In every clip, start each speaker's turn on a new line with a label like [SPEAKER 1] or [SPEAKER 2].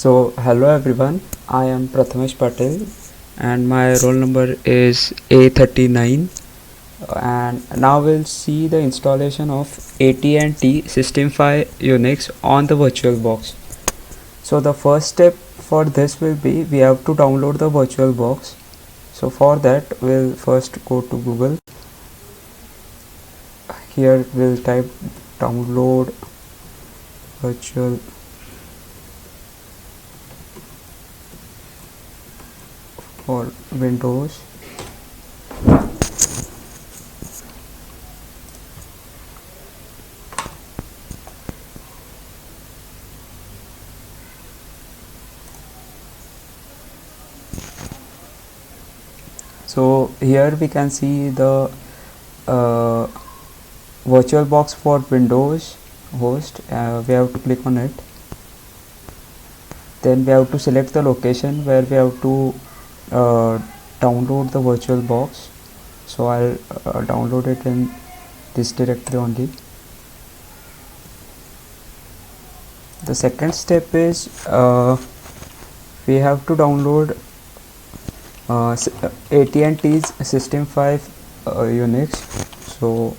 [SPEAKER 1] So, hello everyone, I am Prathamesh Patel and my roll number is A39, and now we'll see the installation of AT&T System 5 Unix on the VirtualBox. So the first step for this will be we have to download the VirtualBox. So for that we'll first go to Google. Here we'll type download virtual for Windows. So here we can see the uh, VirtualBox for Windows host. We have to click on it. Then we have to select the location where we have to download the VirtualBox. So I'll download it in this directory only. The second step is we have to download AT&T's System 5 Unix. So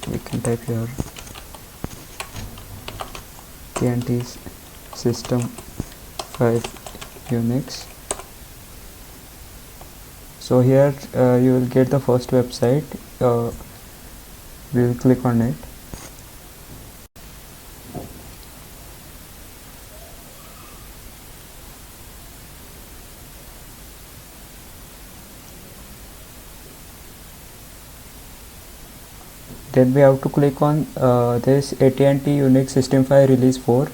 [SPEAKER 1] we can type here AT&T's System 5 Unix. So here you will get the first website. We will click on it. Then we have to click on this AT&T Unix System 5 Release 4.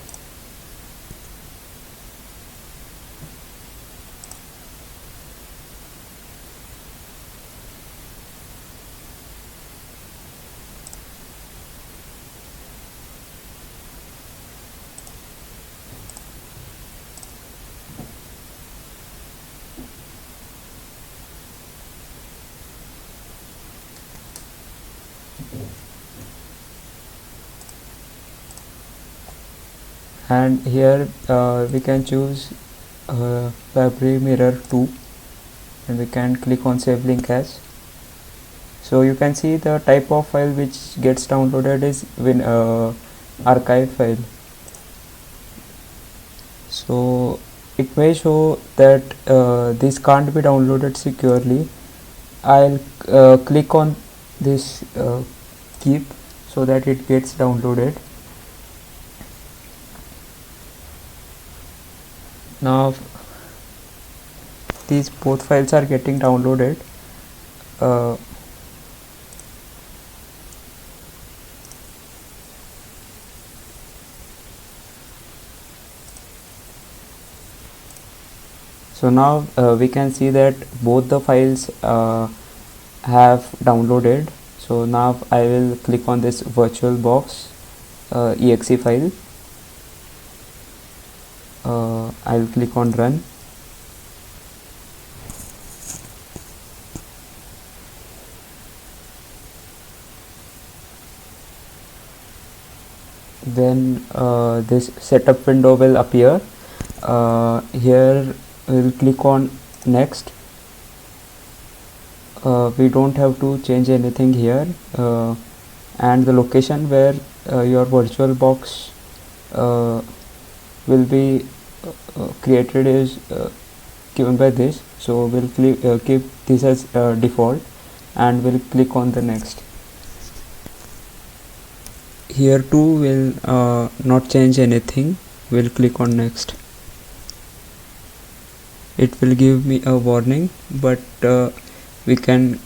[SPEAKER 1] And here we can choose Library Mirror 2, and we can click on Save Link As. So you can see the type of file which gets downloaded is archive file. So it may show that this can't be downloaded securely. I'll click on this keep so that it gets downloaded. Now these both files are getting downloaded. So now we can see that both the files have downloaded. So now I will click on this VirtualBox exe file. I will click on run. Then this setup window will appear. Here we will click on next. We don't have to change anything here, and the location where your VirtualBox will be created is given by this. So we'll keep this as default, and we'll click on the next. Here too will not change anything. We'll click on next. It will give me a warning, but we can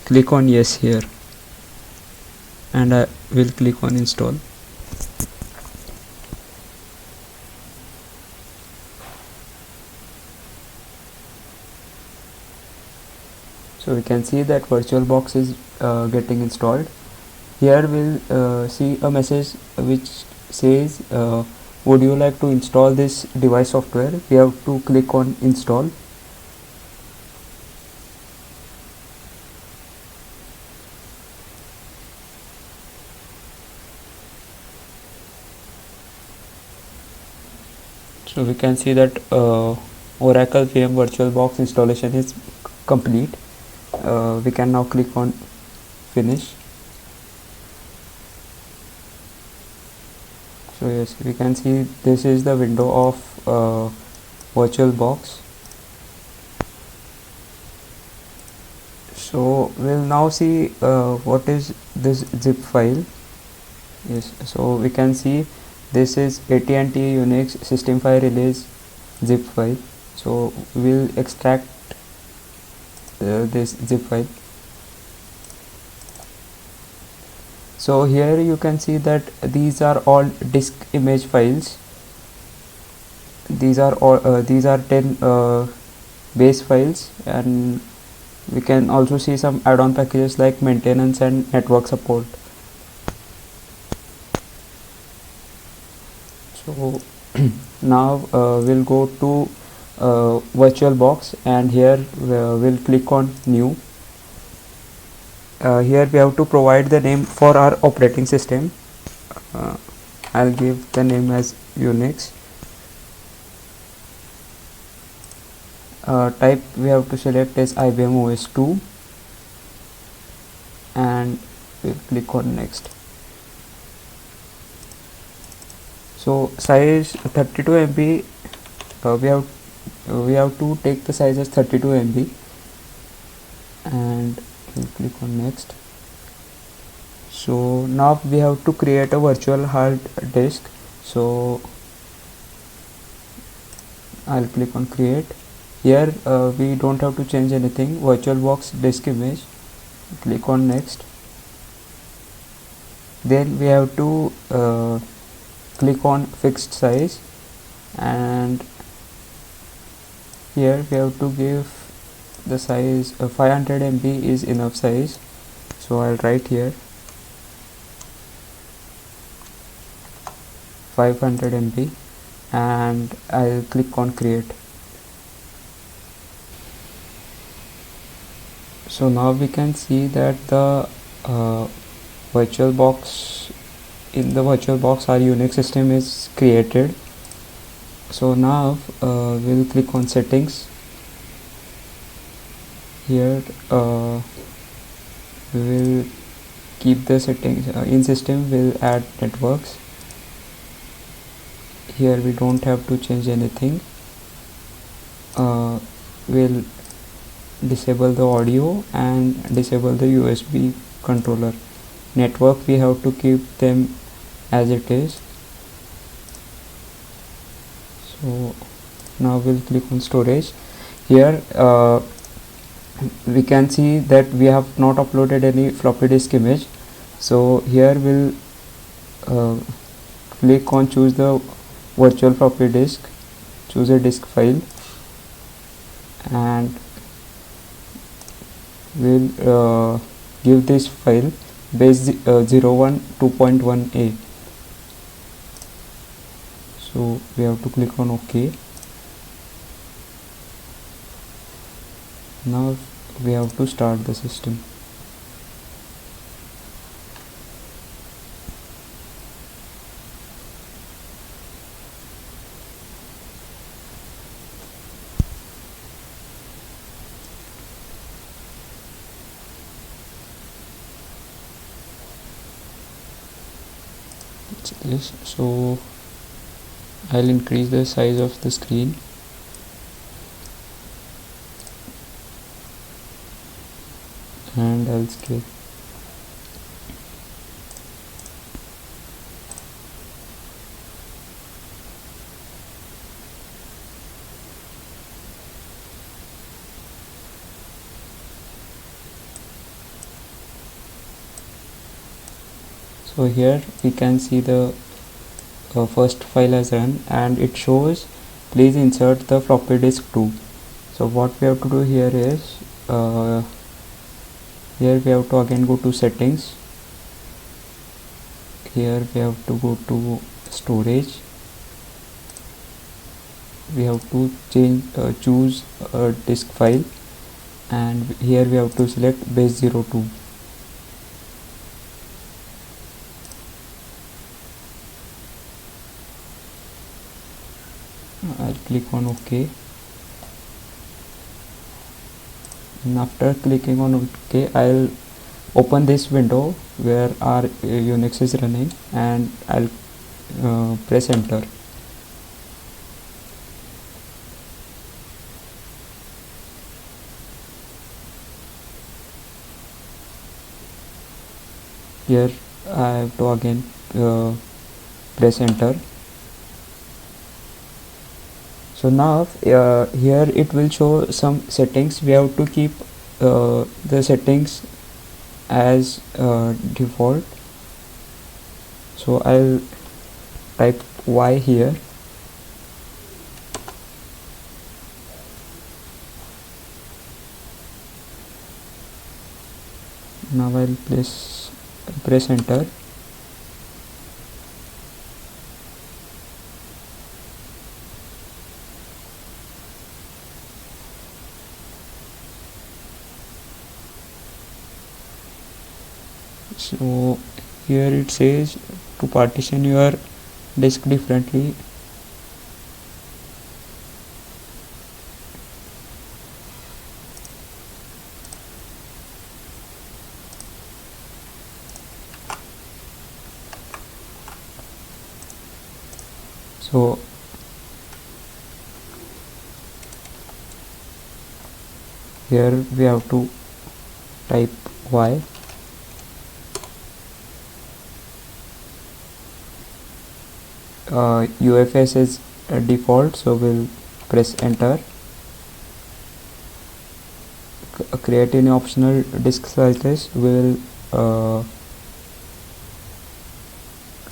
[SPEAKER 1] click on yes here, and I will click on install. So we can see that VirtualBox is getting installed. Here we'll see a message which says would you like to install this device software. We have to click on install. So we can see that Oracle VM VirtualBox installation is complete. We can now click on finish. So yes, we can see this is the window of VirtualBox. So we'll now see what is this zip file. Yes, so we can see this is AT&T Unix system file release zip file. So we'll extract this zip file. So here you can see that these are all disk image files. These are all these are 10 base files, and we can also see some add-on packages like maintenance and network support. So now we'll go to VirtualBox, and here we'll click on new. Here we have to provide the name for our operating system. I'll give the name as Unix. Type we have to select as IBM OS 2, and we'll click on next. So size 32 MB, we have to take the size as 32 MB, and we'll click on next. So now we have to create a virtual hard disk. So I'll click on create. Here we don't have to change anything. VirtualBox disk image, click on next. Then we have to click on fixed size, and here we have to give the size 500 MB is enough size. So I'll write here 500 MB, and I'll click on create. So now we can see that the VirtualBox, in the VirtualBox our Unix system is created. So now we'll click on settings. Here we will keep the settings in system. We'll add networks. Here we don't have to change anything. We'll disable the audio and disable the USB controller. Network we have to keep them as it is. So now we'll click on storage. Here we can see that we have not uploaded any floppy disk image. So here we'll click on choose the virtual floppy disk, choose a disk file, and we'll give this file base 01 2.1a. So we have to click on OK. Now we have to start the system. This, so I'll increase the size of the screen. And I'll scale. So here we can see the first file has run, and it shows please insert the floppy disk too. So what we have to do here is here we have to again go to settings. Here we have to go to storage. We have to choose a disk file, and here we have to select base 02. I'll click on OK, and after clicking on OK, I'll open this window where our Unix is running, and I'll press enter. Here I have to again press enter. So now here it will show some settings. We have to keep the settings as default. So I'll type Y here. Now I'll press enter. So here it says to partition your disk differently. So here we have to type Y. UFS is default, so we'll press enter. Create any optional disk sizes, we'll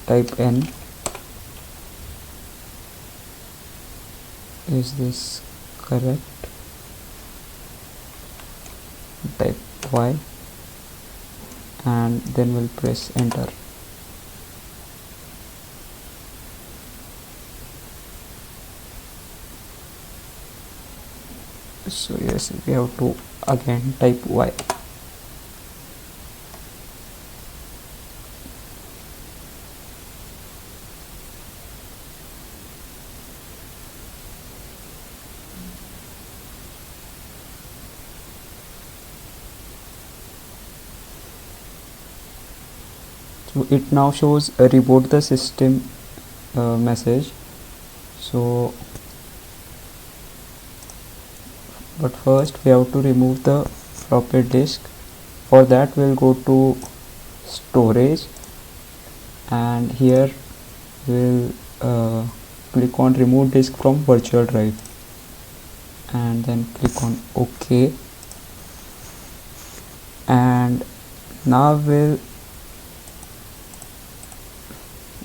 [SPEAKER 1] type N. Is this correct? Type Y, and then we'll press enter. So yes, we have to again type Y. So it now shows a reboot the system message. So but first we have to remove the floppy disk. For that we'll go to storage, and here we'll click on remove disk from virtual drive, and then click on OK. And now we'll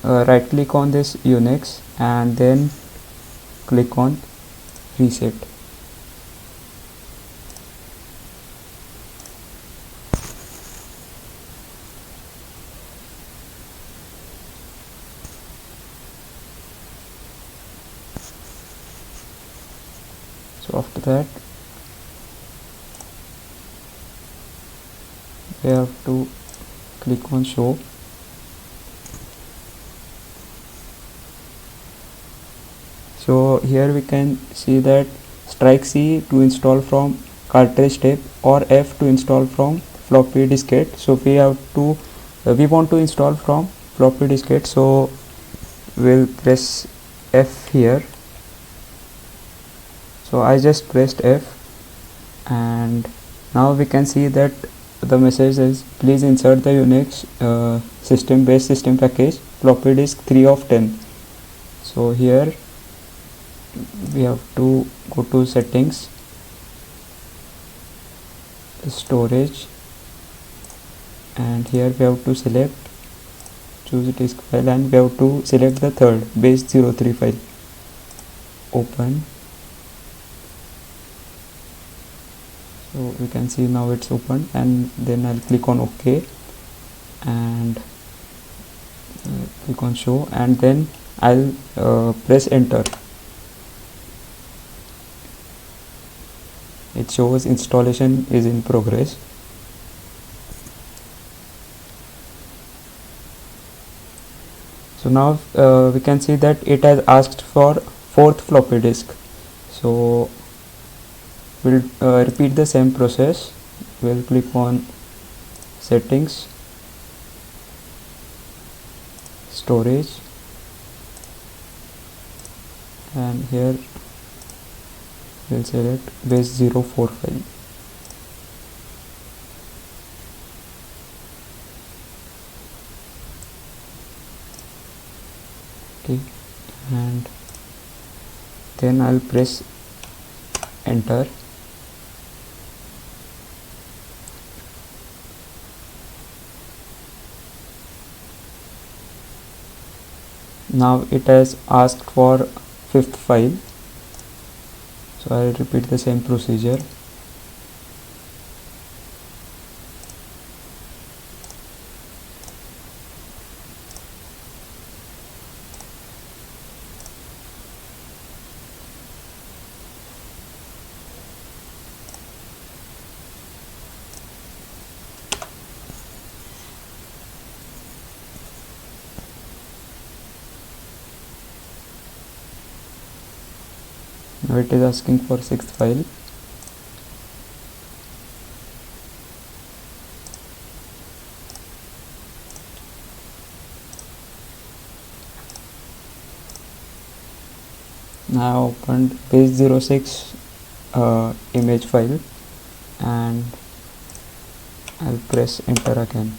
[SPEAKER 1] right click on this Unix and then click on reset. So after that we have to click on show. So here we can see that strike C to install from cartridge tape or F to install from floppy diskette. So we have to we want to install from floppy diskette, so we'll press F here. So I just pressed F, and now we can see that the message is please insert the Unix system package floppy disk 3 of 10. So here we have to go to settings, storage, and here we have to select choose disk file, and we have to select the third base03 file. Open. So we can see now it's open, and then I'll click on OK and click on show, and then I'll press enter. It shows installation is in progress. So now we can see that it has asked for fourth floppy disk. So we'll repeat the same process. We'll click on settings, storage, and here we'll select base04 file. Okay, and then I'll press enter. Now it has asked for fifth file, so I'll repeat the same procedure. Now it is asking for sixth file. Now I opened base06 image file and I'll press enter again.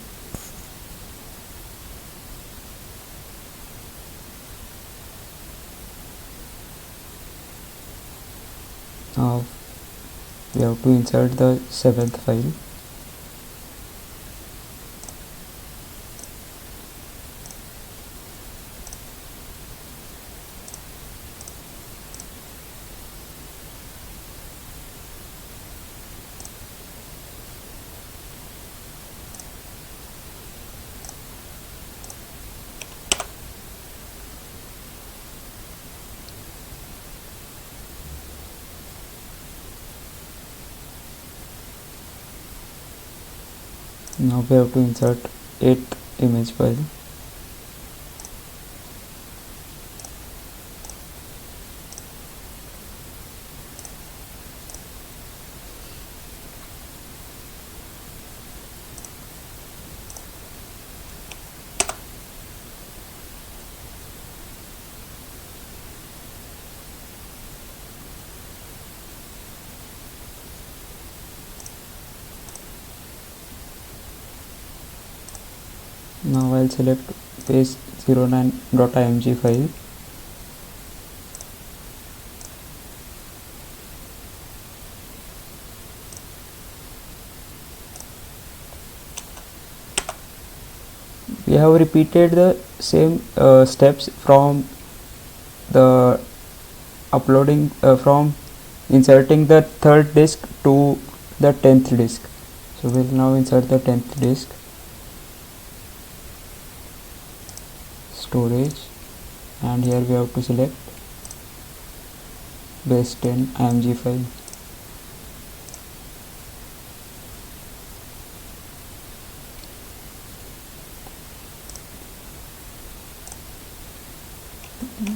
[SPEAKER 1] Now we have to insert the seventh file. Now we have to insert 8th image file. Now I'll select base09.img file. We have repeated the same steps from the uploading from inserting the third disk to the 10th disk. So we'll now insert the 10th disk, storage, and here we have to select base 10 img file.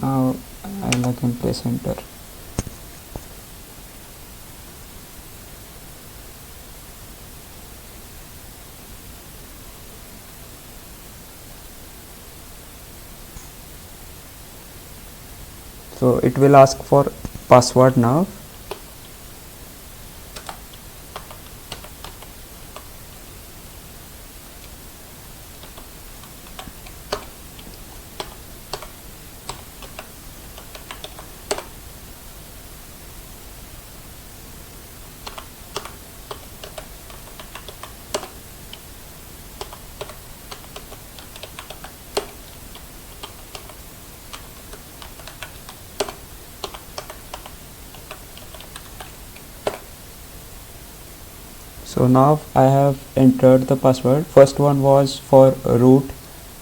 [SPEAKER 1] Now I'll again press enter. So it will ask for password now. So now I have entered the password. First one was for root,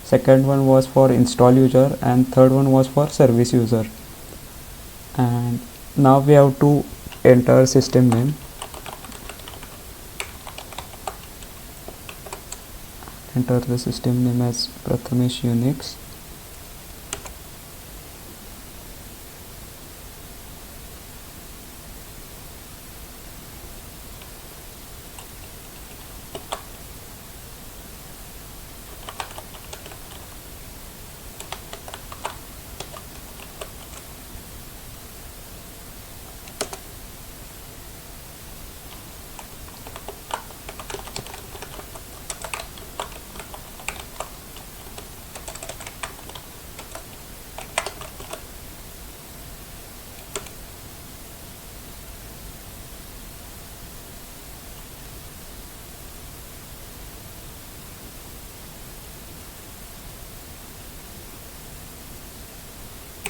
[SPEAKER 1] second one was for install user, and third one was for service user. And now we have to enter system name. Enter the system name as Prathamesh Unix.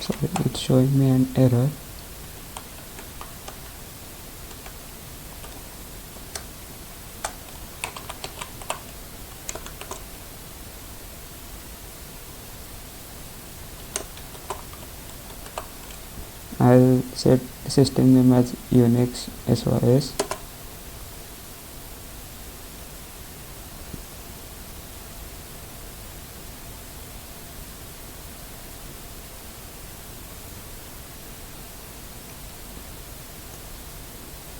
[SPEAKER 1] sorry, it's showing me an error. I'll set system name as Unix SYS.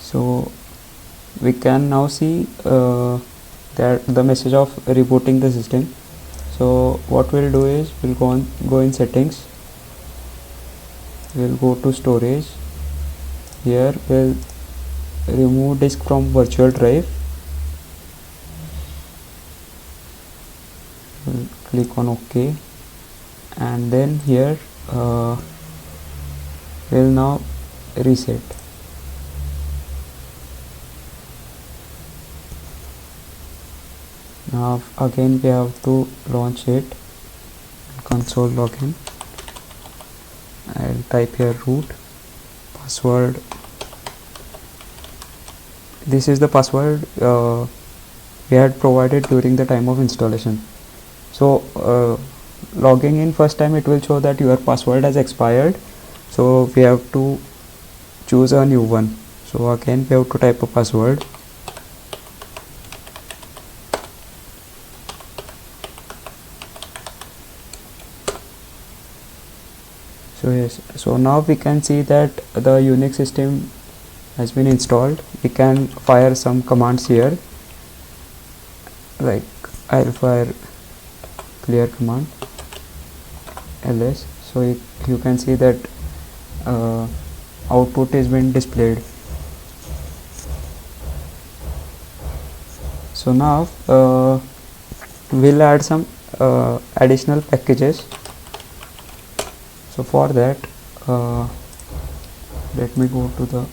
[SPEAKER 1] So we can now see that the message of rebooting the system. So what we'll do is we'll go in settings, we'll go to storage. Here we'll remove disk from virtual drive. We'll click on OK, and then here we'll now reset. Now again we have to launch it, console login. I'll type here root, password. This is the password we had provided during the time of installation. So logging in first time, it will show that your password has expired, so we have to choose a new one. So again we have to type a password. So yes, so now we can see that the Unix system has been installed. We can fire some commands here, like I'll fire clear command ls. So you can see that output has been displayed. So now we'll add some additional packages. So for that let me go to the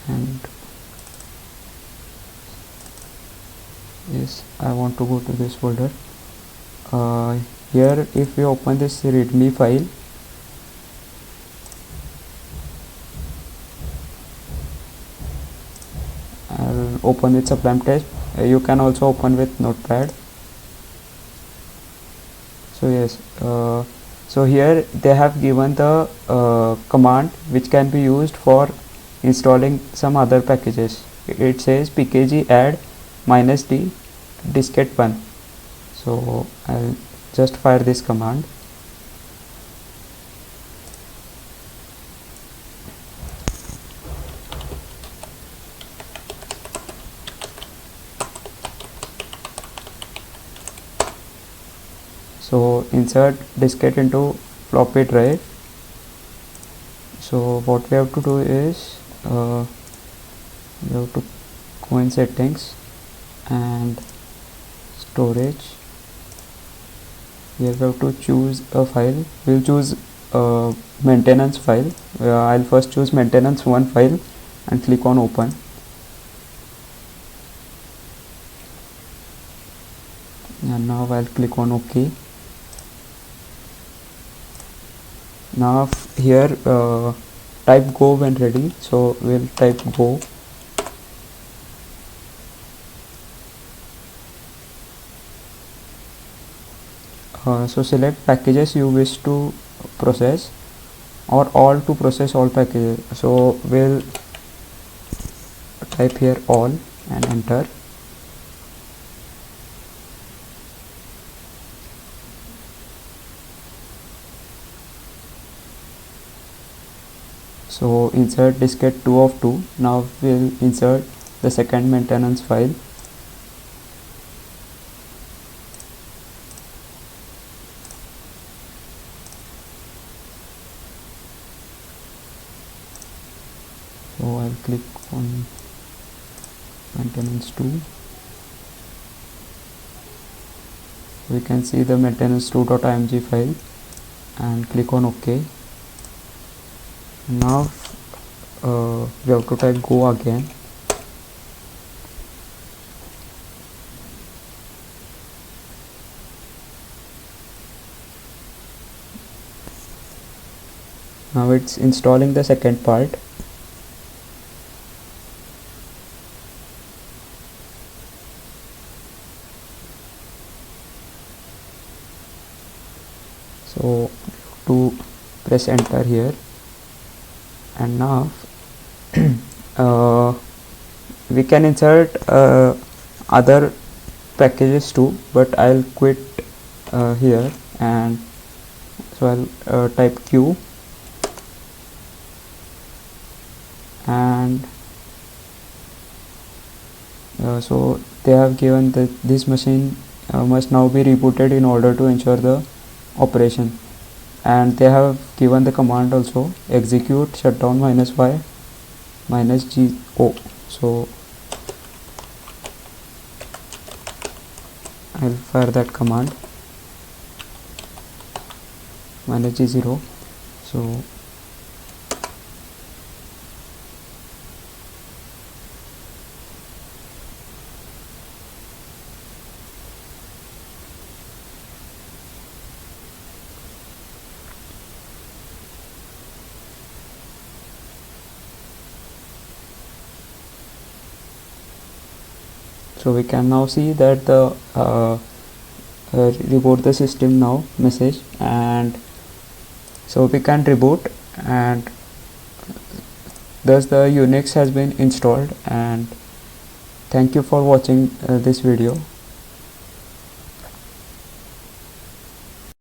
[SPEAKER 1] and yes, I want to go to this folder. Here if we open this readme file, I'll open with Sublime Text. You can also open with Notepad. So yes, so here they have given the command which can be used for installing some other packages. It says pkg add -d diskette1. So I'll just fire this command. So insert diskette into floppy drive. So what we have to do is we have to go in settings and storage. Here we have to choose a file. We'll choose maintenance file. I'll first choose maintenance 1 file and click on open. And now I'll click on OK. Now here type go when ready. So we'll type go. So select packages you wish to process or all to process all packages. So we'll type here all and enter. So insert diskette 2 of 2. Now we'll insert the second maintenance file. So I'll click on maintenance 2. We can see the maintenance 2.img file. and click on OK. Now we have to type go again. Now it's installing the second part. So to press enter here, and now we can insert other packages too, but I'll quit here, and so I'll type Q, and so they have given that this machine must now be rebooted in order to ensure the operation, and they have given the command also, execute shutdown -y -go. So I'll fire that command, -g0. So we can now see that the reboot the system now message, and so we can reboot, and thus the Unix has been installed. And thank you for watching this video.